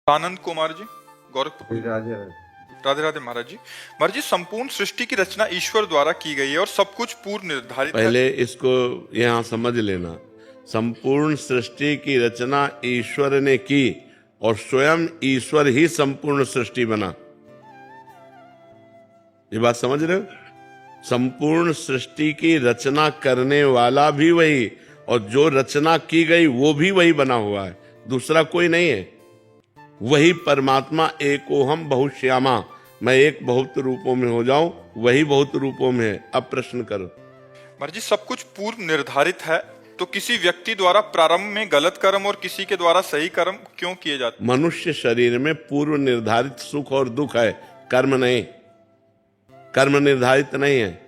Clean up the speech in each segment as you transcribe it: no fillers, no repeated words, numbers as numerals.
आनंद कुमार जी, गोरखपुर। राधे राधे राधे महाराज जी। महाराज जी, संपूर्ण सृष्टि की रचना ईश्वर द्वारा की गई है और सब कुछ पूर्व निर्धारित है। पहले इसको यहाँ समझ लेना, संपूर्ण सृष्टि की रचना ईश्वर ने की और स्वयं ईश्वर ही संपूर्ण सृष्टि बना। ये बात समझ रहे हो? संपूर्ण सृष्टि की रचना करने वाला भी वही और जो रचना की गई वो भी वही बना हुआ है, दूसरा कोई नहीं है। वही परमात्मा एकोहम बहुश्यामा, मैं एक बहुत रूपों में हो जाऊं, वही बहुत रूपों में है। अब प्रश्न करो। महाराज जी, सब कुछ पूर्व निर्धारित है, तो किसी व्यक्ति द्वारा प्रारंभ में गलत कर्म और किसी के द्वारा सही कर्म क्यों किए जाते? मनुष्य शरीर में पूर्व निर्धारित सुख और दुख है, कर्म नहीं। कर्म निर्धारित नहीं है।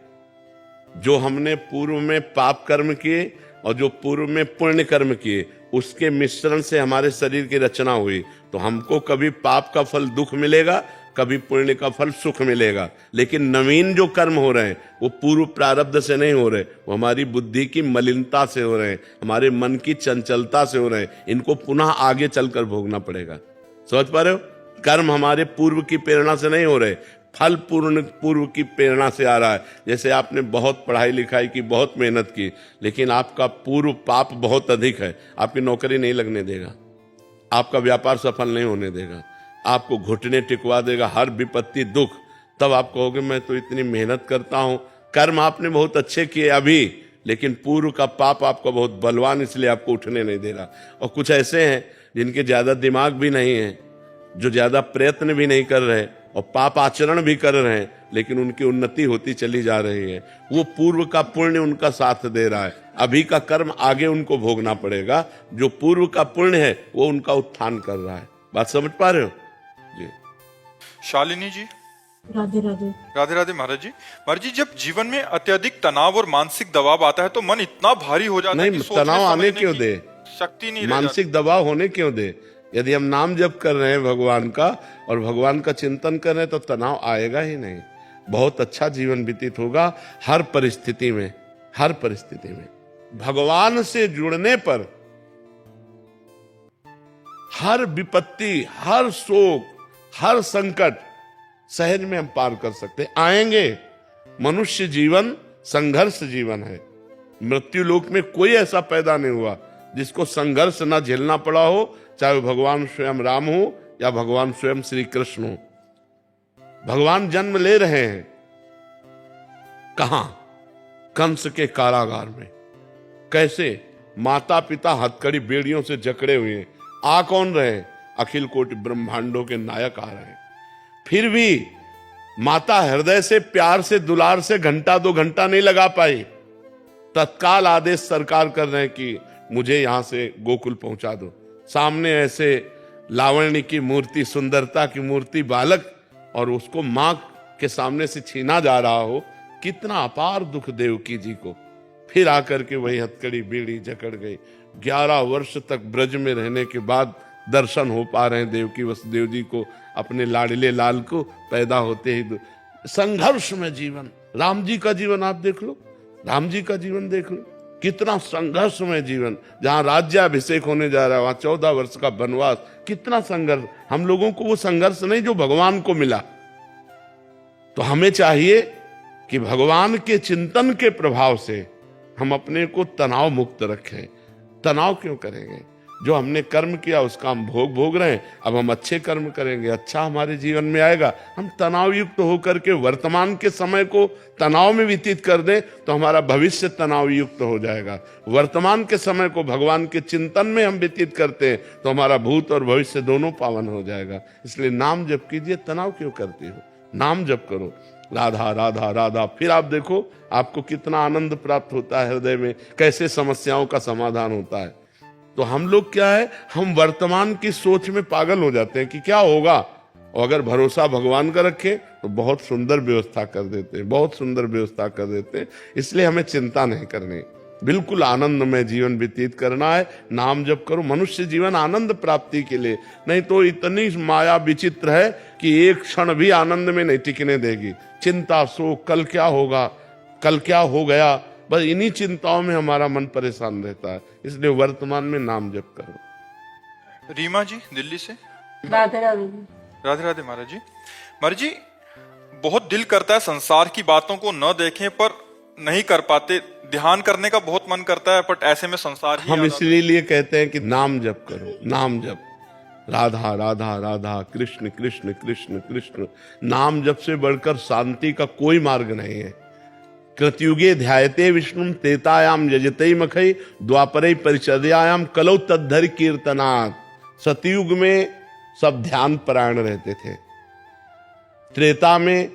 जो हमने पूर्व में पाप कर्म किए और जो पूर्व में पुण्य कर्म किए, उसके मिश्रण से हमारे शरीर की रचना हुई। तो हमको कभी पाप का फल दुख मिलेगा, कभी पुण्य का फल सुख मिलेगा। लेकिन नवीन जो कर्म हो रहे हैं वो पूर्व प्रारब्ध से नहीं हो रहे, वो हमारी बुद्धि की मलिनता से हो रहे हैं, हमारे मन की चंचलता से हो रहे हैं। इनको पुनः आगे चलकर भोगना पड़ेगा। समझ पा रहे हो? कर्म हमारे पूर्व की प्रेरणा से नहीं हो रहे, फल पूर्व की प्रेरणा से आ रहा है। जैसे आपने बहुत पढ़ाई लिखाई की, बहुत मेहनत की, लेकिन आपका पूर्व पाप बहुत अधिक है, आपकी नौकरी नहीं लगने देगा, आपका व्यापार सफल नहीं होने देगा, आपको घुटने टिकवा देगा, हर विपत्ति दुख। तब आप कहोगे मैं तो इतनी मेहनत करता हूं। कर्म आपने बहुत अच्छे किए अभी, लेकिन पूर्व का पाप आपको बहुत बलवान, इसलिए आपको उठने नहीं दे रहा। और कुछ ऐसे हैं जिनके ज्यादा दिमाग भी नहीं है, जो ज्यादा प्रयत्न भी नहीं कर रहे और पाप आचरण भी कर रहे हैं, लेकिन उनकी उन्नति होती चली जा रही है। वो पूर्व का पुण्य उनका साथ दे रहा है। अभी का कर्म आगे उनको भोगना पड़ेगा। जो पूर्व का पुण्य है वो उनका उत्थान कर रहा है। बात समझ पा रहे हो जी? शालिनी जी, राधे राधे। राधे राधे महाराज जी। महाराज जी, जब जीवन में अत्यधिक तनाव और मानसिक दबाव आता है तो मन इतना भारी हो जाता है नहीं, कि सोचने तनाव आने समझने क्यों की दे? शक्ति नहीं रह जाती। मानसिक दबाव होने क्यों दे? यदि हम नाम जप कर रहे हैं भगवान का और भगवान का चिंतन कर रहे हैं तो तनाव आएगा ही नहीं। बहुत अच्छा जीवन व्यतीत होगा हर परिस्थिति में। हर परिस्थिति में भगवान से जुड़ने पर हर विपत्ति, हर शोक, हर संकट सहज में हम पार कर सकते आएंगे। मनुष्य जीवन संघर्ष जीवन है। मृत्यु लोक में कोई ऐसा पैदा नहीं हुआ जिसको संघर्ष ना झेलना पड़ा हो, चाहे वो भगवान स्वयं राम हो या भगवान स्वयं श्री कृष्ण हो। भगवान जन्म ले रहे हैं कहां? कंस के कारागार में। कैसे? माता पिता हथकड़ी बेड़ियों से जकड़े हुए हैं। आ कौन रहे? अखिल कोटि ब्रह्मांडों के नायक आ रहे हैं। फिर भी माता हृदय से, प्यार से, दुलार से घंटा 2 घंटा नहीं लगा पाई। तत्काल आदेश सरकार कर रहे हैं कि मुझे यहां से गोकुल पहुंचा दो। सामने ऐसे लावण्य की मूर्ति, सुंदरता की मूर्ति बालक, और उसको मां के सामने से छीना जा रहा हो। कितना अपार दुख देवकी जी को। फिर आकर के वही हथकड़ी बेड़ी जकड़ गई। 11 वर्ष तक ब्रज में रहने के बाद दर्शन हो पा रहे हैं देवकी वसुदेव जी को, अपने लाडले लाल को पैदा होते ही। संघर्ष में जीवन। राम जी का जीवन आप देख लो, राम जी का जीवन देख लो, कितना संघर्ष में जीवन। जहां राज्याभिषेक होने जा रहा है वहां 14 वर्ष का वनवास। कितना संघर्ष। हम लोगों को वो संघर्ष नहीं जो भगवान को मिला। तो हमें चाहिए कि भगवान के चिंतन के प्रभाव से हम अपने को तनाव मुक्त रखें। तनाव क्यों करेंगे? जो हमने कर्म किया उसका हम भोग रहे हैं। अब हम अच्छे कर्म करेंगे, अच्छा हमारे जीवन में आएगा। हम तनाव युक्त होकर के वर्तमान के समय को तनाव में व्यतीत कर दें तो हमारा भविष्य तनाव युक्त हो जाएगा। वर्तमान के समय को भगवान के चिंतन में हम व्यतीत करते हैं तो हमारा भूत और भविष्य दोनों पावन हो जाएगा। इसलिए नाम जप कीजिए। तनाव क्यों करती हो? नाम जप करो, राधा राधा राधा। फिर आप देखो आपको कितना आनंद प्राप्त होता है हृदय में, कैसे समस्याओं का समाधान होता है। तो हम लोग क्या है, हम वर्तमान की सोच में पागल हो जाते हैं कि क्या होगा। और अगर भरोसा भगवान का रखें तो बहुत सुंदर व्यवस्था कर देते हैं, बहुत सुंदर व्यवस्था कर देते हैं। इसलिए हमें चिंता नहीं करनी, बिल्कुल आनंद में जीवन व्यतीत करना है। नाम जप करो। मनुष्य जीवन आनंद प्राप्ति के लिए, नहीं तो इतनी माया विचित्र है कि एक क्षण भी आनंद में नहीं टिकने देगी। चिंता, शोक, कल क्या होगा, कल क्या हो गया, बस इन्हीं चिंताओं में हमारा मन परेशान रहता है। इसलिए वर्तमान में नाम जप करो। रीमा जी, दिल्ली से। राधे राधे। राधे राधे महाराज जी। महाराज जी, बहुत दिल करता है संसार की बातों को न देखें पर नहीं कर पाते, ध्यान करने का बहुत मन करता है बट ऐसे में संसार ही हम याद आता इसलिए कहते हैं कि नाम जप करो, नाम जप, राधा राधा राधा, कृष्ण कृष्ण कृष्ण कृष्ण। नाम जप से बढ़कर शांति का कोई मार्ग नहीं है। कृतयुगे ध्यायते विष्णु त्रेतायाम यजते मखई द्वापरे परिचर्यायाम कलौ तद्धरि कीर्तनात्। सतयुग में सब ध्यान परायण रहते थे, त्रेता में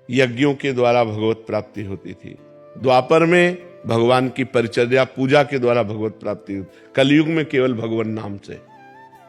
यज्ञों के द्वारा भगवत प्राप्ति होती थी, द्वापर में भगवान की परिचर्या पूजा के द्वारा भगवत प्राप्ति होती, कलयुग में केवल भगवान नाम से।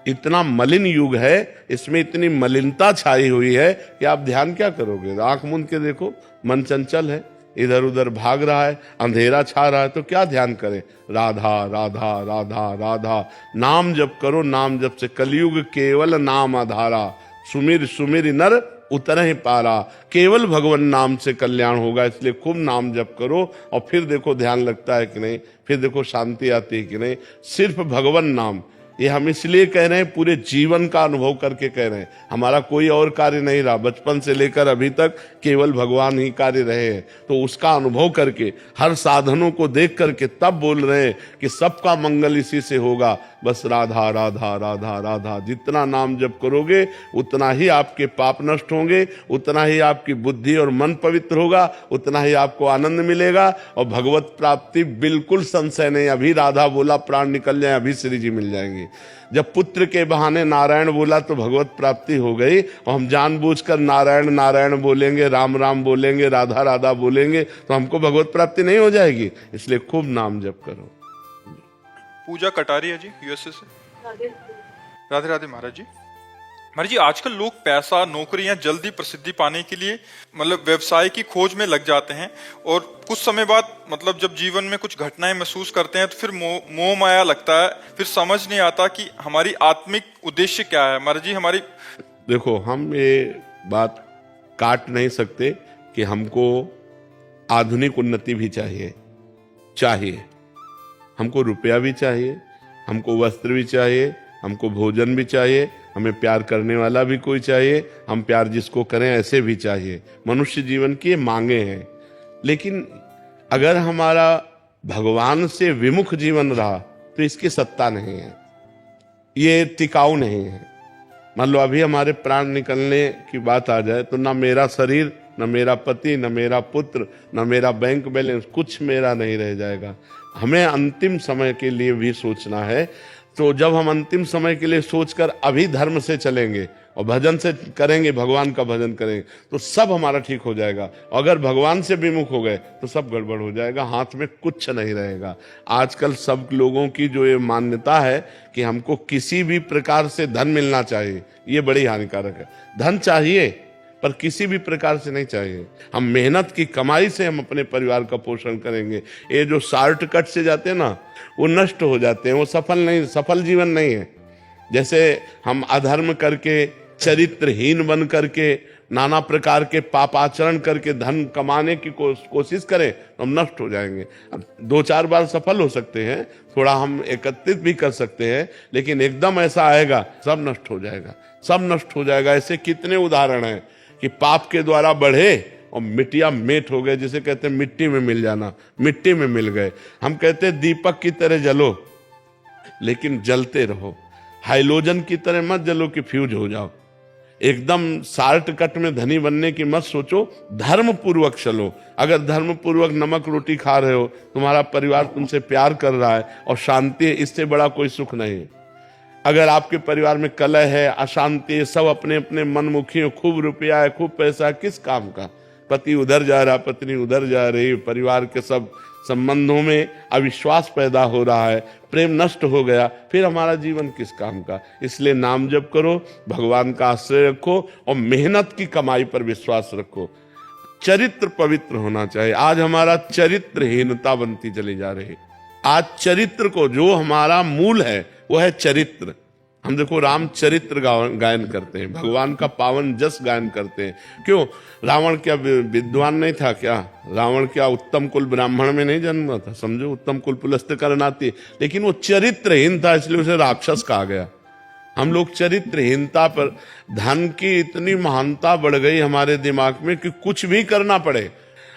इतना मलिन युग है, इसमें इतनी मलिनता छाई हुई है कि आप ध्यान क्या करोगे? आंख मूंद के देखो, मन चंचल है, इधर उधर भाग रहा है, अंधेरा छा रहा है, तो क्या ध्यान करें? राधा राधा राधा राधा, नाम जप करो, नाम जप से कलयुग केवल नाम आधारा, सुमिर सुमिर नर उतर ही पारा। केवल भगवान नाम से कल्याण होगा, इसलिए खूब नाम जप करो और फिर देखो ध्यान लगता है कि नहीं, फिर देखो शांति आती है कि नहीं। सिर्फ भगवान नाम, ये हम इसलिए कह रहे हैं, पूरे जीवन का अनुभव करके कह रहे हैं। हमारा कोई और कार्य नहीं रहा, बचपन से लेकर अभी तक केवल भगवान ही कार्य रहे हैं, तो उसका अनुभव करके हर साधनों को देख करके तब बोल रहे हैं कि सबका मंगल इसी से होगा। बस राधा राधा राधा राधा, जितना नाम जप करोगे उतना ही आपके पाप नष्ट होंगे, उतना ही आपकी बुद्धि और मन पवित्र होगा, उतना ही आपको आनंद मिलेगा और भगवत प्राप्ति बिल्कुल संशय नहीं। अभी राधा बोला प्राण निकल जाए, अभी श्री जी मिल जाएंगे। जब पुत्र के बहाने नारायण बोला तो भगवत प्राप्ति हो गई, और हम जानबूझकर नारायण नारायण बोलेंगे, राम राम बोलेंगे, राधा राधा बोलेंगे तो हमको भगवत प्राप्ति नहीं हो जाएगी। इसलिए खूब नाम जप करो। पूजा कटारिया जी यूएसए से। राधे राधे महाराज जी। महाराज जी, आजकल लोग पैसा, नौकरी या जल्दी प्रसिद्धि पाने के लिए मतलब व्यवसाय की खोज में लग जाते हैं और कुछ समय बाद मतलब जब जीवन में कुछ घटनाएं महसूस करते हैं तो फिर मोह माया लगता है, फिर समझ नहीं आता कि हमारी आत्मिक उद्देश्य क्या है। महाराज जी, हमारी देखो, हम ये बात काट नहीं सकते कि हमको आधुनिक उन्नति भी चाहिए, हमको रुपया भी चाहिए, हमको वस्त्र भी चाहिए, हमको भोजन भी चाहिए, हमें प्यार करने वाला भी कोई चाहिए, हम प्यार जिसको करें ऐसे भी चाहिए। मनुष्य जीवन की ये मांगे हैं। लेकिन अगर हमारा भगवान से विमुख जीवन रहा तो इसकी सत्ता नहीं है, ये टिकाऊ नहीं है। मान लो अभी हमारे प्राण निकलने की बात आ जाए तो ना मेरा शरीर, न मेरा पति, न मेरा पुत्र, न मेरा बैंक बैलेंस, कुछ मेरा नहीं रह जाएगा। हमें अंतिम समय के लिए भी सोचना है। तो जब हम अंतिम समय के लिए सोचकर अभी धर्म से चलेंगे और भजन से करेंगे, भगवान का भजन करेंगे, तो सब हमारा ठीक हो जाएगा। अगर भगवान से विमुख हो गए तो सब गड़बड़ हो जाएगा, हाथ में कुछ नहीं रहेगा। आजकल सब लोगों की जो ये मान्यता है कि हमको किसी भी प्रकार से धन मिलना चाहिए, ये बड़ी हानिकारक है। धन चाहिए पर किसी भी प्रकार से नहीं चाहिए। हम मेहनत की कमाई से हम अपने परिवार का पोषण करेंगे। ये जो शॉर्टकट से जाते हैं ना, वो नष्ट हो जाते हैं, वो सफल जीवन नहीं है। जैसे हम अधर्म करके, चरित्रहीन बन करके, नाना प्रकार के पापाचरण करके धन कमाने की कोशिश करें तो हम नष्ट हो जाएंगे। अब 2-4 बार सफल हो सकते हैं, थोड़ा हम एकत्रित भी कर सकते हैं, लेकिन एकदम ऐसा आएगा सब नष्ट हो जाएगा, सब नष्ट हो जाएगा। ऐसे कितने उदाहरण हैं कि पाप के द्वारा बढ़े और मिट्टिया मेट हो गए, जिसे कहते हैं मिट्टी में मिल जाना, मिट्टी में मिल गए। हम कहते हैं दीपक की तरह जलो, लेकिन जलते रहो। हाइलोजन की तरह मत जलो कि फ्यूज हो जाओ। एकदम शॉर्टकट में धनी बनने की मत सोचो, धर्म पूर्वक चलो। अगर धर्म पूर्वक नमक रोटी खा रहे हो, तुम्हारा परिवार तुमसे प्यार कर रहा है और शांति है, इससे बड़ा कोई सुख नहीं है। अगर आपके परिवार में कलह है, अशांति है, सब अपने अपने मनमुखी हो, खूब रुपया है, खूब पैसा है, किस काम का? पति उधर जा रहा, पत्नी उधर जा रही, परिवार के सब संबंधों में अविश्वास पैदा हो रहा है, प्रेम नष्ट हो गया, फिर हमारा जीवन किस काम का? इसलिए नाम जप करो, भगवान का आश्रय रखो और मेहनत की कमाई पर विश्वास रखो। चरित्र पवित्र होना चाहिए। आज हमारा चरित्रहीनता बनती चली जा रही। आज चरित्र को, जो हमारा मूल है वो है चरित्र। हम देखो रामचरित्र गायन करते हैं, भगवान का पावन जस गायन करते हैं। क्यों? रावण क्या विद्वान नहीं था क्या? रावण क्या उत्तम कुल ब्राह्मण में नहीं जन्मा था? समझो, उत्तम कुल पुलस्त करनाती, लेकिन वो चरित्रहीन था, इसलिए उसे राक्षस कहा गया। हम लोग चरित्रहीनता पर, धन की इतनी महानता बढ़ गई हमारे दिमाग में कि कुछ भी करना पड़े।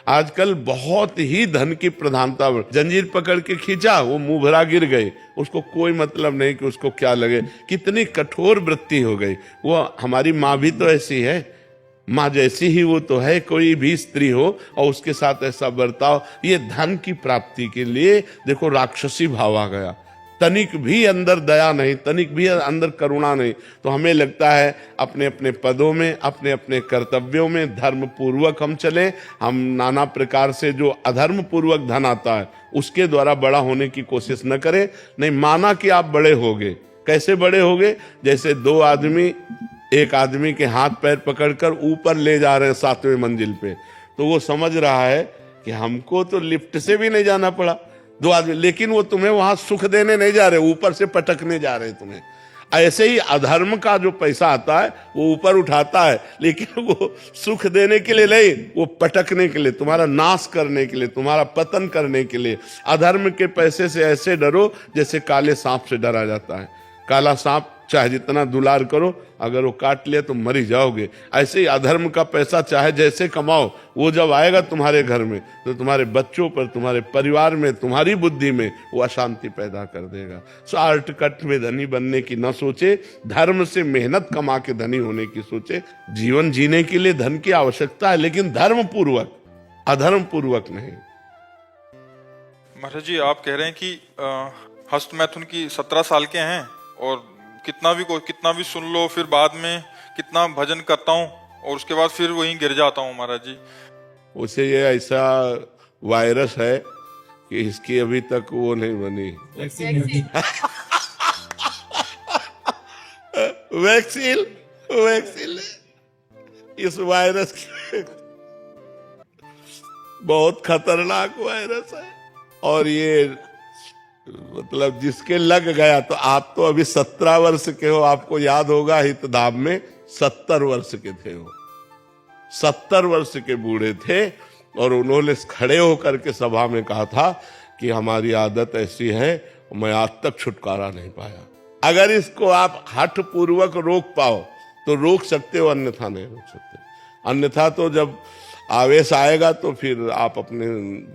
आजकल बहुत ही धन की प्रधानता, जंजीर पकड़ के खींचा, वो मुंह भरा गिर गए, उसको कोई मतलब नहीं कि उसको क्या लगे। कितनी कठोर वृत्ति हो गई। वो हमारी माँ भी तो ऐसी है, माँ जैसी ही वो तो है, कोई भी स्त्री हो और उसके साथ ऐसा बर्ताव। ये धन की प्राप्ति के लिए देखो राक्षसी भाव आ गया, तनिक भी अंदर दया नहीं, तनिक भी अंदर करुणा नहीं। तो हमें लगता है अपने अपने पदों में, अपने अपने कर्तव्यों में धर्म पूर्वक हम चले। हम नाना प्रकार से जो अधर्म पूर्वक धन आता है उसके द्वारा बड़ा होने की कोशिश न करें। नहीं माना कि आप बड़े होगे, कैसे बड़े होगे? जैसे दो आदमी एक आदमी के हाथ पैर पकड़कर ऊपर ले जा रहे हैं 7वें मंजिल पे, तो वो समझ रहा है कि हमको तो लिफ्ट से भी नहीं जाना पड़ा, दो आदमी, लेकिन वो तुम्हें वहां सुख देने नहीं जा रहे, ऊपर से पटकने जा रहे तुम्हें। ऐसे ही अधर्म का जो पैसा आता है वो ऊपर उठाता है, लेकिन वो सुख देने के लिए नहीं, वो पटकने के लिए, तुम्हारा नाश करने के लिए, तुम्हारा पतन करने के लिए। अधर्म के पैसे से ऐसे डरो जैसे काले सांप से डरा जाता है। काला सांप चाहे जितना दुलार करो, अगर वो काट लिया तो मर ही जाओगे। ऐसे ही अधर्म का पैसा चाहे जैसे कमाओ, वो जब आएगा तुम्हारे घर में तो तुम्हारे बच्चों पर, तुम्हारे परिवार में, तुम्हारी बुद्धि में वो अशांति पैदा कर देगा। शॉर्टकट में धनी बनने की न सोचे, धर्म से मेहनत कमा के धनी होने की सोचे। जीवन जीने के लिए धन की आवश्यकता है, लेकिन धर्म पूर्वक, अधर्म पूर्वक नहीं। महाराज जी आप कह रहे हैं कि हस्त मैथुन की 17 साल के हैं और कितना भी सुन लो, फिर बाद में कितना भजन करता हूँ और उसके बाद फिर वहीं गिर जाता हूँ महाराज जी। उसे ये ऐसा वायरस है कि इसकी अभी तक वो नहीं बनी वैक्सीन इस वायरस की बहुत खतरनाक वायरस है। और ये मतलब जिसके लग गया, तो आप तो अभी 17 वर्ष के हो, आपको याद होगा हितधाम में 70 वर्ष के थे वो, 70 वर्ष के बूढ़े थे। और उन्होंने खड़े होकर के सभा में कहा था कि हमारी आदत ऐसी है, मैं आज तक छुटकारा नहीं पाया। अगर इसको आप हठ पूर्वक रोक पाओ तो रोक सकते हो, अन्यथा नहीं रोक सकते। अन्यथा तो जब आवेश आएगा तो फिर आप अपने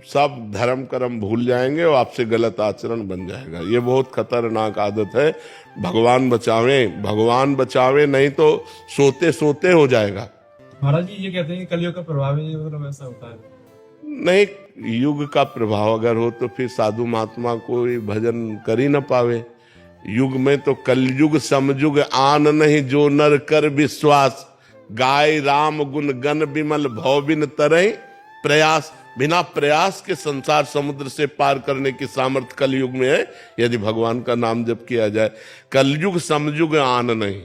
सब धर्म कर्म भूल जाएंगे और आपसे गलत आचरण बन जाएगा। ये बहुत खतरनाक आदत है। भगवान बचावे, भगवान बचावे, नहीं तो सोते सोते हो जाएगा। महाराज जी ये कहते हैं कि कलयुग का प्रभाव है, मतलब ऐसा होता है? नहीं, युग का प्रभाव अगर हो तो फिर साधु महात्मा कोई भजन कर ही न पावे। युग में तो कलयुग समयुग आन नहीं, जो नर कर विश्वास, गाय राम गुण गण विमल भव बिन तरई प्रयास। बिना प्रयास के संसार समुद्र से पार करने की सामर्थ्य कलयुग में है, यदि भगवान का नाम जप किया जाए। कलयुग समयुग आन नहीं,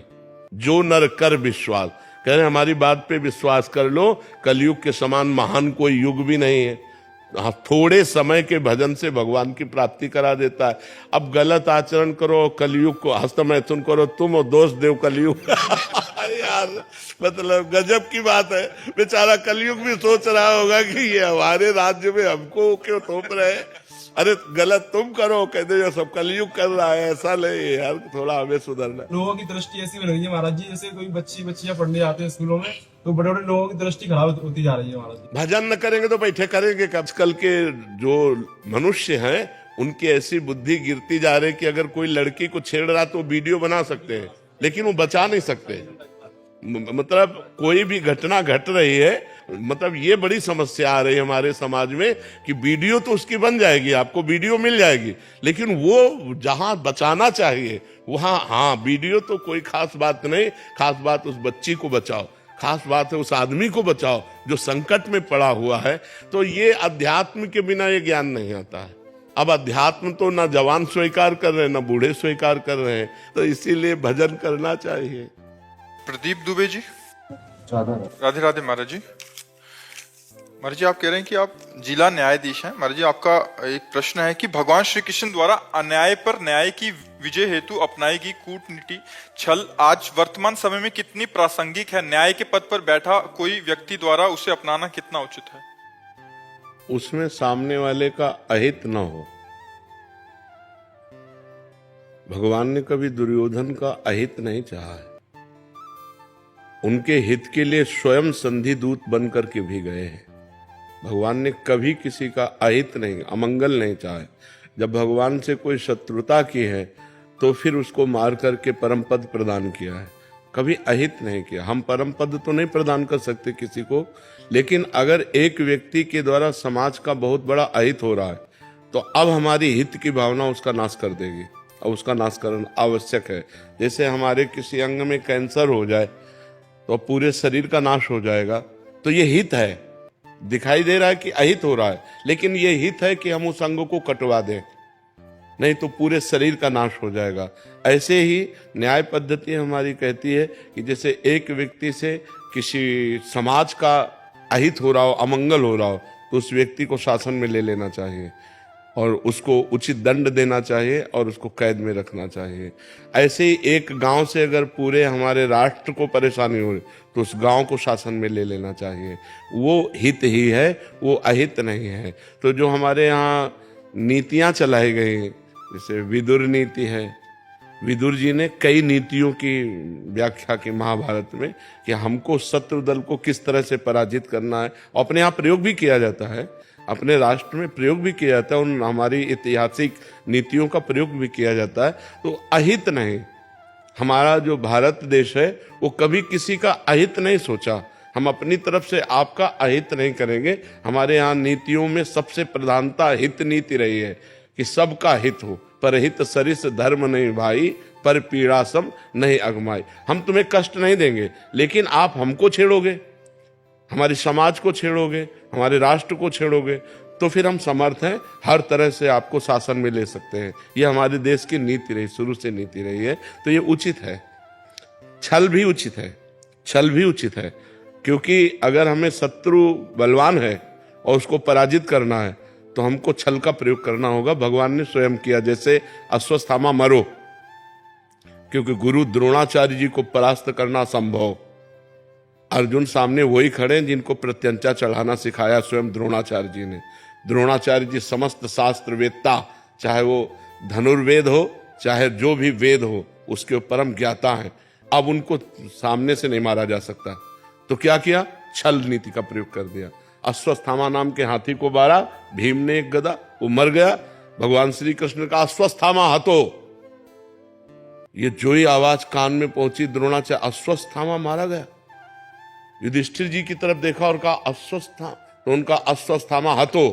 जो नर कर विश्वास। कह रहे हमारी बात पे विश्वास कर लो, कलयुग के समान महान कोई युग भी नहीं है। हाँ, थोड़े समय के भजन से भगवान की प्राप्ति करा देता है। अब गलत आचरण करो, कलयुग को हस्त मैथुन करो तुम और दोष देव कलयुग यार मतलब गजब की बात है। बेचारा कलयुग भी सोच रहा होगा कि ये हमारे राज्य में हमको क्यों थोप रहे हैं। अरे गलत तुम करो, कहते जो सब कलयुग कर रहा है, ऐसा नहीं यार, थोड़ा हमें सुधरना। लोगों की दृष्टि ऐसी बन रही है महाराज जी, जैसे कोई बच्चियां पढ़ने आते हैं स्कूलों में तो बड़े बड़े लोगों की दृष्टि खराब होती जा रही है महाराज जी। भजन न करेंगे तो बैठे करेंगे। आजकल के जो मनुष्य हैं उनकी ऐसी बुद्धि गिरती जा रही है कि अगर कोई लड़की को छेड़ रहा तो वीडियो बना सकते हैं, लेकिन वो बचा नहीं सकते। मतलब कोई भी घटना घट रही है, मतलब ये बड़ी समस्या आ रही है हमारे समाज में कि वीडियो तो उसकी बन जाएगी, आपको वीडियो मिल जाएगी, लेकिन वो जहां बचाना चाहिए वहां, हाँ वीडियो तो कोई खास बात नहीं, खास बात उस बच्ची को बचाओ, खास बात है उस आदमी को बचाओ जो संकट में पड़ा हुआ है। तो ये अध्यात्म के बिना ये ज्ञान नहीं आता है। अब अध्यात्म तो ना जवान स्वीकार कर रहे हैं, ना बूढ़े स्वीकार कर रहे हैं, तो इसीलिए भजन करना चाहिए। प्रदीप दुबे जी, राधे राधे महाराज जी। महाराज जी आप कह रहे हैं कि आप जिला न्यायाधीश हैं। महाराज जी आपका एक प्रश्न है कि भगवान श्री कृष्ण द्वारा अन्याय पर न्याय की विजय हेतु अपनाई गई कूटनीति छल आज वर्तमान समय में कितनी प्रासंगिक है? न्याय के पद पर बैठा कोई व्यक्ति द्वारा उसे अपनाना कितना उचित है? उसमें सामने वाले का अहित न हो, भगवान ने कभी दुर्योधन का अहित नहीं चाहा है। उनके हित के लिए स्वयं संधि दूत बन करके भी गए हैं। भगवान ने कभी किसी का अहित नहीं, अमंगल नहीं चाहा है। जब भगवान से कोई शत्रुता की है तो फिर उसको मार करके परम पद प्रदान किया है, कभी अहित नहीं किया। हम परम पद तो नहीं प्रदान कर सकते किसी को, लेकिन अगर एक व्यक्ति के द्वारा समाज का बहुत बड़ा अहित हो रहा है तो अब हमारी हित की भावना उसका नाश कर देगी, और उसका नाश करना आवश्यक है। जैसे हमारे किसी अंग में कैंसर हो जाए तो पूरे शरीर का नाश हो जाएगा, तो ये हित है। दिखाई दे रहा है कि अहित हो रहा है, लेकिन ये हित है कि हम उस अंग को कटवा दें, नहीं तो पूरे शरीर का नाश हो जाएगा। ऐसे ही न्याय पद्धति हमारी कहती है कि जैसे एक व्यक्ति से किसी समाज का अहित हो रहा हो, अमंगल हो रहा हो, तो उस व्यक्ति को शासन में ले लेना चाहिए और उसको उचित दंड देना चाहिए और उसको कैद में रखना चाहिए। ऐसे ही एक गांव से अगर पूरे हमारे राष्ट्र को परेशानी हो रही तो उस गांव को शासन में ले लेना चाहिए। वो हित ही है, वो अहित नहीं है। तो जो हमारे यहाँ नीतियां चलाई गई, जैसे विदुर नीति है, विदुर जी ने कई नीतियों की व्याख्या की महाभारत में कि हमको शत्रु दल को किस तरह से पराजित करना है। अपने यहाँ प्रयोग भी किया जाता है, अपने राष्ट्र में प्रयोग भी किया जाता है, उन हमारी ऐतिहासिक नीतियों का प्रयोग भी किया जाता है। तो अहित नहीं, हमारा जो भारत देश है वो कभी किसी का अहित नहीं सोचा। हम अपनी तरफ से आपका अहित नहीं करेंगे। हमारे यहाँ नीतियों में सबसे प्रधानता हित नीति रही है कि सबका हित हो। पर हित सरिस धर्म नहीं भाई, पर पीड़ा सम नहीं अगमाई। हम तुम्हें कष्ट नहीं देंगे, लेकिन आप हमको छेड़ोगे, हमारे समाज को छेड़ोगे, हमारे राष्ट्र को छेड़ोगे, तो फिर हम समर्थ हैं, हर तरह से आपको शासन में ले सकते हैं। ये हमारे देश की नीति रही, शुरू से नीति रही है। तो ये उचित है। छल भी उचित है, छल भी उचित है, क्योंकि अगर हमें शत्रु बलवान है और उसको पराजित करना है तो हमको छल का प्रयोग करना होगा। भगवान ने स्वयं किया, जैसे अश्वत्थामा मरो, क्योंकि गुरु द्रोणाचार्य जी को परास्त करना संभव। अर्जुन सामने वही खड़े जिनको प्रत्यंचा चढ़ाना सिखाया स्वयं द्रोणाचार्य जी ने। द्रोणाचार्य जी समस्त शास्त्र वेदता, चाहे वो धनुर्वेद हो चाहे जो भी वेद हो, उसके परम ज्ञाता हैं। अब उनको सामने से नहीं मारा जा सकता, तो क्या किया? छल नीति का प्रयोग कर दिया। अश्वत्थामा नाम के हाथी को मारा, भीम ने एक गदा, वो मर गया। भगवान श्री कृष्ण का अश्वत्थामा हतो, ये जो ही आवाज कान में पहुंची द्रोणाचार्य, अश्वत्थामा मारा गया। युधिष्ठिर जी की तरफ देखा और कहा अश्वस्था, तो उनका अश्वत्थामा हतो,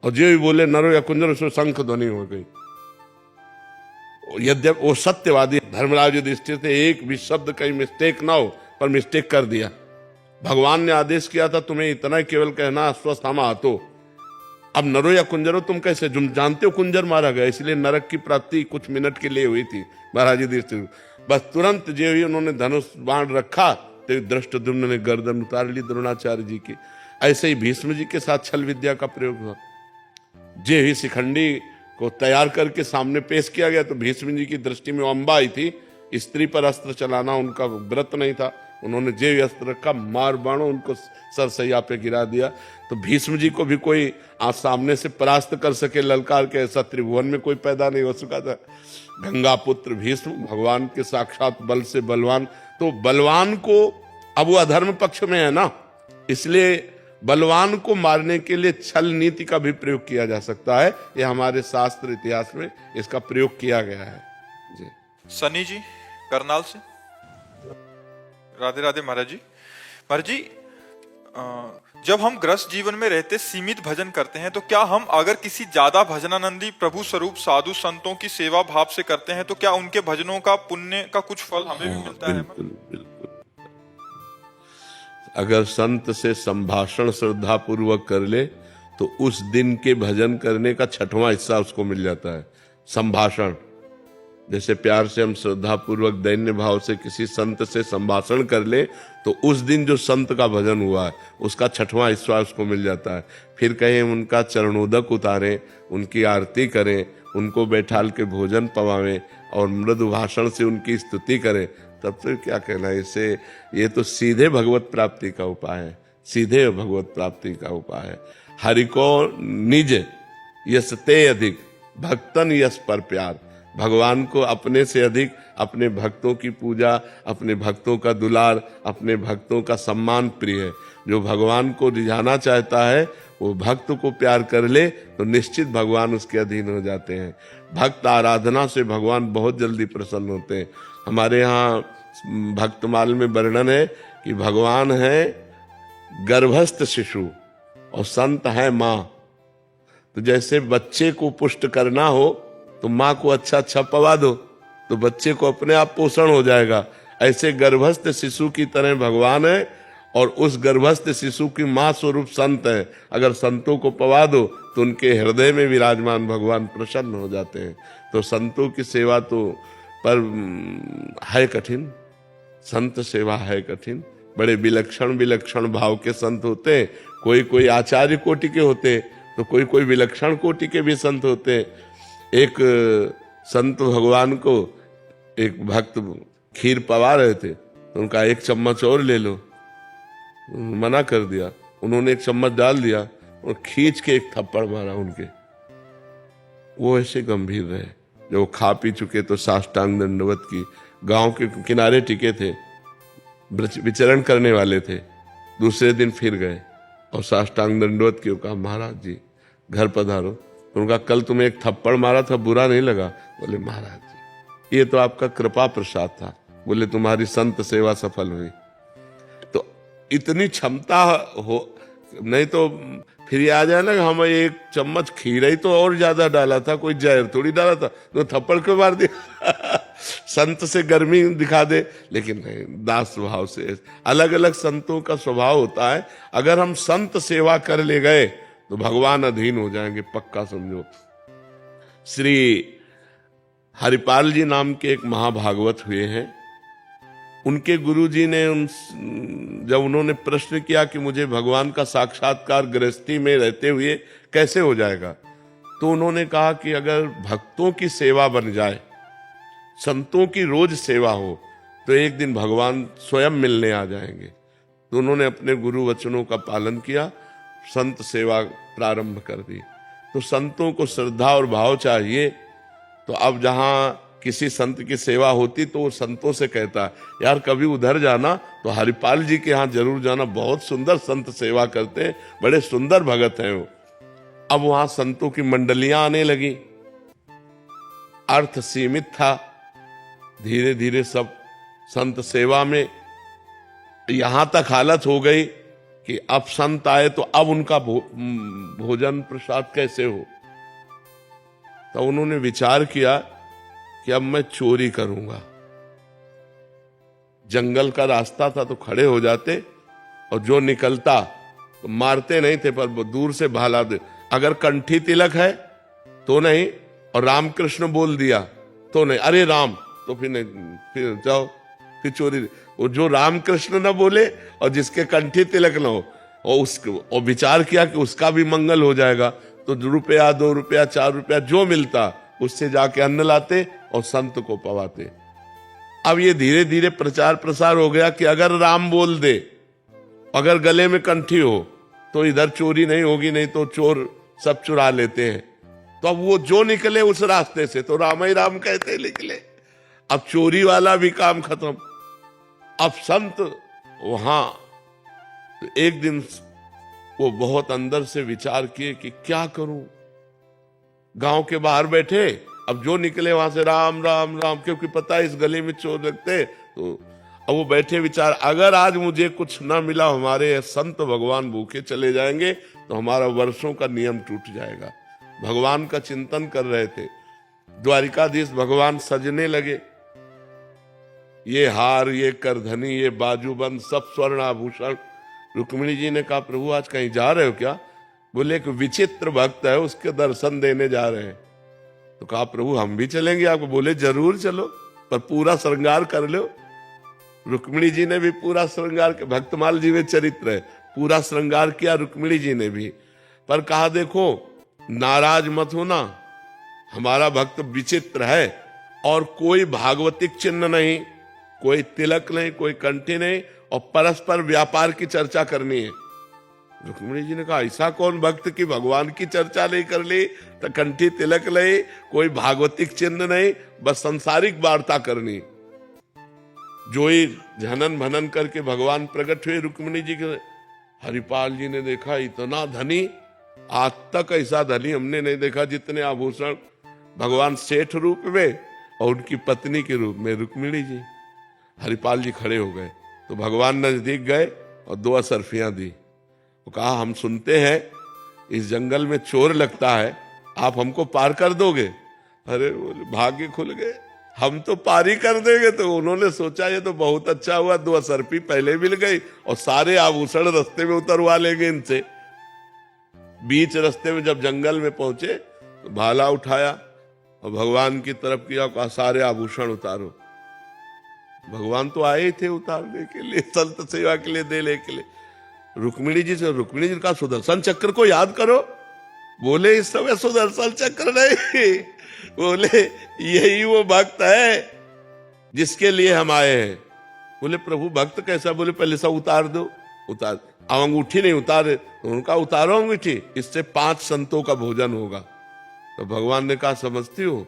और जो भी बोले नरो या कुंजर, उसमें शंख ध्वनि हो गई। यद्यप वो सत्यवादी धर्मराज युधिष्ठिर थे, एक भी शब्द कहीं मिस्टेक ना हो, पर मिस्टेक कर दिया। भगवान ने आदेश किया था तुम्हें इतना ही केवल कहना अश्वत्थामा हतो। अब नरो या कुंजरो तुम कैसे, तुम जानते हो कुंजर मारा गया, इसलिए नरक की प्राप्ति कुछ मिनट के लिए हुई थी महाराज युधिष्ठिर। बस तुरंत जो ही उन्होंने धनुष बाण रखा तो धृष्टद्युम्न ने गर्दन उतार ली द्रोणाचार्य जी की। ऐसे ही भीष्म जी के साथ छल विद्या का प्रयोग हुआ। जे ही शिखंडी को तैयार करके सामने पेश किया गया तो भीष्म जी की दृष्टि में अम्बा आई थी, स्त्री पर अस्त्र चलाना उनका व्रत नहीं था। उन्होंने जे अस्त्र रखा, मार बाणों उनको सरसैया पे गिरा दिया। तो भीष्म जी को भी कोई आज सामने से परास्त कर सके ललकार के, ऐसा त्रिभुवन में कोई पैदा नहीं हो सका था। गंगा पुत्र भीष्म, भगवान के साक्षात बल से बलवान। तो बलवान को, अब वो अधर्म पक्ष में है ना, इसलिए बलवान को मारने के लिए छल नीति का भी प्रयोग किया जा सकता है। ये हमारे शास्त्र इतिहास में इसका प्रयोग किया गया है जी। सनी जी करनाल से, राधे राधे महाराज जी। महाराज जी, जब हम ग्रस्त जीवन में रहते सीमित भजन करते हैं, तो क्या हम अगर किसी ज्यादा भजनानंदी प्रभु स्वरूप साधु संतों की सेवा भाव से करते हैं तो क्या उनके भजनों का पुण्य का कुछ फल हमें भी मिलता है? बिल्कुल बिल्कुल। अगर संत से संभाषण श्रद्धा पूर्वक कर ले तो उस दिन के भजन करने का 6वां हिस्सा उसको मिल जाता है। संभाषण, जैसे प्यार से हम श्रद्धा पूर्वक दैन्य भाव से किसी संत से संभाषण कर ले तो उस दिन जो संत का भजन हुआ है उसका 6वां हिस्सा उसको मिल जाता है। फिर कहें उनका चरणोदक उतारें, उनकी आरती करें, उनको बैठाल के भोजन पवावें और मृदु भाषण से उनकी स्तुति करें, तब तो क्या कहना है इससे। ये तो सीधे भगवत प्राप्ति का उपाय है, सीधे भगवत प्राप्ति का उपाय है। हरि को निज यस ते अधिक, भक्तन यस पर प्यार। भगवान को अपने से अधिक अपने भक्तों की पूजा, अपने भक्तों का दुलार, अपने भक्तों का सम्मान प्रिय है। जो भगवान को रिझाना चाहता है वो भक्त को प्यार कर ले तो निश्चित भगवान उसके अधीन हो जाते हैं। भक्त आराधना से भगवान बहुत जल्दी प्रसन्न होते हैं। हमारे यहाँ भक्तमाल में वर्णन है कि भगवान है गर्भस्थ शिशु और संत है माँ। तो जैसे बच्चे को पुष्ट करना हो तो माँ को अच्छा अच्छा पवा दो तो बच्चे को अपने आप पोषण हो जाएगा। ऐसे गर्भस्थ शिशु की तरह भगवान है और उस गर्भस्थ शिशु की माँ स्वरूप संत है। अगर संतों को पवा दो तो उनके हृदय में विराजमान भगवान प्रसन्न हो जाते हैं। तो संतों की सेवा तो पर है कठिन, संत सेवा है कठिन। बड़े विलक्षण विलक्षण भाव के संत होते हैं। कोई कोई आचार्य कोटि के होते तो कोई कोई विलक्षण कोटि के भी संत होते। एक संत भगवान को एक भक्त खीर पवा रहे थे तो उनका एक चम्मच और ले लो, मना कर दिया। उन्होंने एक चम्मच डाल दिया और खींच के एक थप्पड़ मारा उनके। वो ऐसे गंभीर रहे। जब वो खा पी चुके तो साष्टांग दंडवत की, गांव के किनारे टिके थे, विचरण करने वाले थे। दूसरे दिन फिर गए और साष्टांग दंडवत की, कहा महाराज जी घर पधारो। उनका कल तुम्हें एक थप्पड़ मारा था, बुरा नहीं लगा? बोले महाराज जी ये तो आपका कृपा प्रसाद था। बोले तुम्हारी संत सेवा सफल हुई। तो इतनी क्षमता हो, नहीं तो फिर ये आ जाए ना हम एक चम्मच खीर ही तो और ज्यादा डाला था, कोई जहर थोड़ी डाला था, तो थप्पड़ क्यों मार दिया? संत से गर्मी दिखा दे, लेकिन नहीं, दास स्वभाव से। अलग अलग संतों का स्वभाव होता है। अगर हम संत सेवा कर ले गए तो भगवान अधीन हो जाएंगे, पक्का समझो। श्री हरिपाल जी नाम के एक महाभागवत हुए हैं। उनके गुरुजी ने जब उन्होंने प्रश्न किया कि मुझे भगवान का साक्षात्कार गृहस्थी में रहते हुए कैसे हो जाएगा, तो उन्होंने कहा कि अगर भक्तों की सेवा बन जाए, संतों की रोज सेवा हो, तो एक दिन भगवान स्वयं मिलने आ जाएंगे। तो उन्होंने अपने गुरु वचनों का पालन किया, संत सेवा प्रारंभ कर दी। तो संतों को श्रद्धा और भाव चाहिए। तो अब जहां किसी संत की सेवा होती तो वो संतों से कहता यार कभी उधर जाना तो हरिपाल जी के यहाँ जरूर जाना, बहुत सुंदर संत सेवा करते हैं, बड़े सुंदर भगत हैं वो। अब वहां संतों की मंडलियां आने लगी। अर्थ सीमित था, धीरे धीरे सब संत सेवा में। यहां तक हालत हो गई कि अब संत आए तो अब उनका भोजन प्रसाद कैसे हो। तो उन्होंने विचार किया कि अब मैं चोरी करूंगा। जंगल का रास्ता था तो खड़े हो जाते और जो निकलता तो मारते नहीं थे पर दूर से भाला दे। अगर कंठी तिलक है तो नहीं, और रामकृष्ण बोल दिया तो नहीं, अरे राम, तो फिर नहीं, फिर जाओ, फिर चोरी। वो जो रामकृष्ण न बोले और जिसके कंठी तिलक न हो, और विचार किया कि उसका भी मंगल हो जाएगा। तो रुपया 2 रुपया 4 रुपया जो मिलता उससे जाके अन्न लाते और संत को पवाते। अब ये धीरे धीरे प्रचार प्रसार हो गया कि अगर राम बोल दे, अगर गले में कंठी हो तो इधर चोरी नहीं होगी, नहीं तो चोर सब चुरा लेते हैं। तो अब वो जो निकले उस रास्ते से तो राम ही राम कहते निकले। अब चोरी वाला भी काम खत्म। अब संत वहां, तो एक दिन वो बहुत अंदर से विचार किए कि क्या करूं। गांव के बाहर बैठे, अब जो निकले वहां से राम राम राम, क्योंकि पता है इस गली में चोर लगते। तो अब वो बैठे विचार, अगर आज मुझे कुछ ना मिला, हमारे संत भगवान भूखे चले जाएंगे तो हमारा वर्षों का नियम टूट जाएगा। भगवान का चिंतन कर रहे थे। द्वारिकाधीश भगवान सजने लगे। ये हार, ये करधनी, ये बाजूबंद, सब स्वर्ण आभूषण। रुक्मिणी जी ने कहा प्रभु आज कहीं जा रहे हो क्या? बोले एक विचित्र भक्त है, उसके दर्शन देने जा रहे हैं। तो कहा प्रभु हम भी चलेंगे आपको? बोले जरूर चलो, पर पूरा श्रृंगार कर लो। रुक्मिणी जी ने भी पूरा श्रृंगार, भक्तमाल जी में चरित्र है, पूरा श्रृंगार किया रुक्मिणी जी ने भी। पर कहा देखो नाराज मत होना, हमारा भक्त विचित्र है और कोई भागवतिक चिन्ह नहीं, कोई तिलक नहीं, कोई कंठी नहीं, और परस्पर व्यापार की चर्चा करनी है। रुक्मिणी जी ने कहा ऐसा कौन भक्त कि भगवान की चर्चा नहीं कर ली, तो कंठी तिलक नहीं, कोई भागवतिक चिन्ह नहीं, बस संसारिक वार्ता करनी। जो ही झनन भनन करके भगवान प्रकट हुए रुक्मिणी जी के, हरिपाल जी ने देखा इतना धनी, आज तक ऐसा धनी हमने नहीं देखा, जितने आभूषण भगवान सेठ रूप में और उनकी पत्नी के रूप में रुक्मिणी जी। हरिपाल जी खड़े हो गए तो भगवान नजदीक गए और 2 असरफियां दी। वो कहा हम सुनते हैं इस जंगल में चोर लगता है, आप हमको पार कर दोगे? अरे बोले भाग्य खुल गए, हम तो पार ही कर देंगे। तो उन्होंने सोचा ये तो बहुत अच्छा हुआ, 2 असरफी पहले मिल गई और सारे आभूषण रास्ते में उतरवा लेंगे इनसे। बीच रास्ते में जब जंगल में पहुंचे तो भाला उठाया और भगवान की तरफ किया, कहा सारे आभूषण उतारो। भगवान तो आए ही थे उतारने के लिए, संत सेवा के लिए, देने के लिए। रुक्मिणी जी ने कहा सुदर्शन चक्र को याद करो। बोले इस समय सुदर्शन चक्र नहीं, बोले यही वो भक्त है जिसके लिए हम आए हैं। बोले प्रभु भक्त कैसा? बोले पहले सब उतार दो। उतार, अब अंगूठी नहीं उतारे तो उनका उतारो अंगूठी, इससे 5 संतों का भोजन होगा। तो भगवान ने कहा समझती हो,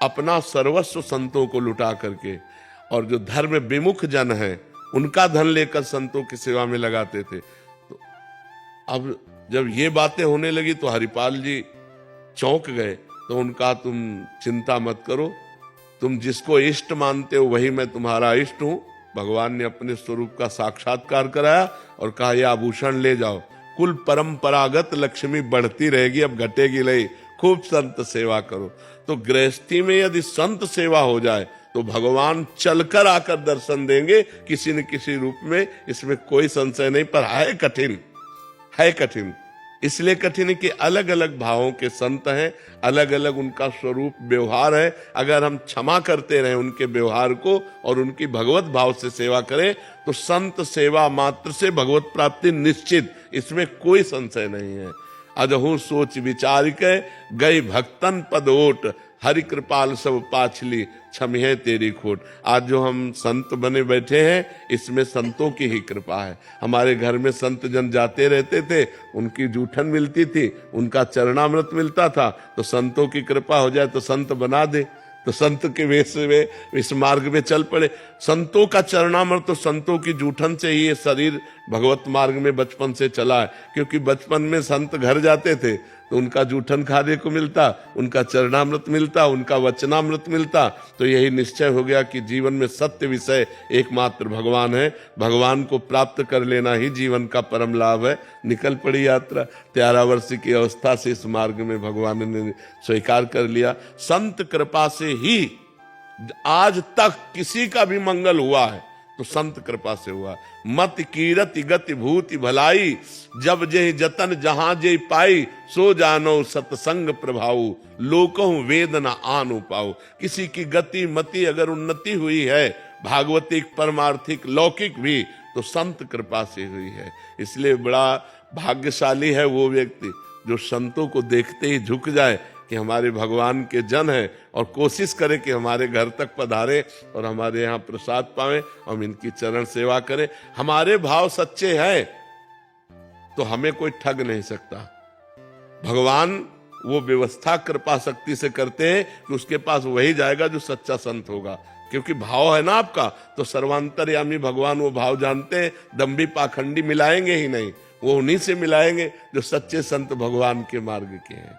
अपना सर्वस्व संतों को लुटा करके, और जो धर्म विमुख जन है उनका धन लेकर संतों की सेवा में लगाते थे। तो अब जब ये बातें होने लगी तो हरिपाल जी चौंक गए। तो उनका तुम चिंता मत करो, तुम जिसको इष्ट मानते हो वही मैं तुम्हारा इष्ट हूं। भगवान ने अपने स्वरूप का साक्षात्कार कराया और कहा ये आभूषण ले जाओ, कुल परंपरागत लक्ष्मी बढ़ती रहेगी, अब घटेगी नहीं, खूब संत सेवा करो। तो गृहस्थी में यदि संत सेवा हो जाए तो भगवान चलकर आकर दर्शन देंगे किसी न किसी रूप में, इसमें कोई संशय नहीं। पर है कठिन, है कठिन। इसलिए कठिन है कि अलग अलग भावों के संत हैं, अलग अलग उनका स्वरूप व्यवहार है। अगर हम क्षमा करते रहें उनके व्यवहार को और उनकी भगवत भाव से सेवा करें तो संत सेवा मात्र से भगवत प्राप्ति निश्चित, इसमें कोई संशय नहीं है। अजहू सोच विचार के गई भक्तन पद ओट, हरि कृपाल सब पाछली क्षमी है तेरी खोट। आज जो हम संत बने बैठे हैं इसमें संतों की ही कृपा है। हमारे घर में संत जन जाते रहते थे, उनकी जूठन मिलती थी, उनका चरणामृत मिलता था। तो संतों की कृपा हो जाए तो संत बना दे, तो संत के वेश में इस मार्ग में चल पड़े। संतों का चरणामृत तो संतों की जूठन से ही ये शरीर भगवत मार्ग में बचपन से चला है। क्योंकि बचपन में संत घर जाते थे तो उनका जूठन खाने को मिलता, उनका चरणामृत मिलता, उनका वचनामृत मिलता। तो यही निश्चय हो गया कि जीवन में सत्य विषय एकमात्र भगवान है। भगवान को प्राप्त कर लेना ही जीवन का परम लाभ है। निकल पड़ी यात्रा। 13 वर्ष की अवस्था से इस मार्ग में भगवान ने स्वीकार कर लिया। संत कृपा से ही आज तक किसी का भी मंगल हुआ है तो संत कृपा से हुआ। मत कीरति गति भूति भलाई, जब जे जतन जहां जे पाई, सो जानो सतसंग प्रभाऊ, लोकहु वेदना आनु पाओ। किसी की गति मति अगर उन्नति हुई है, भागवतिक परमार्थिक लौकिक भी, तो संत कृपा से हुई है। इसलिए बड़ा भाग्यशाली है वो व्यक्ति जो संतों को देखते ही झुक जाए कि हमारे भगवान के जन हैं, और कोशिश करें कि हमारे घर तक पधारे और हमारे यहाँ प्रसाद पावें, हम इनकी चरण सेवा करें। हमारे भाव सच्चे हैं तो हमें कोई ठग नहीं सकता। भगवान वो व्यवस्था कृपा शक्ति से करते हैं कि उसके पास वही जाएगा जो सच्चा संत होगा। क्योंकि भाव है ना आपका, तो सर्वांतर्यामी भगवान वो भाव जानते हैं। दंभी पाखंडी मिलाएंगे ही नहीं, वो उन्हीं से मिलाएंगे जो सच्चे संत भगवान के मार्ग के हैं।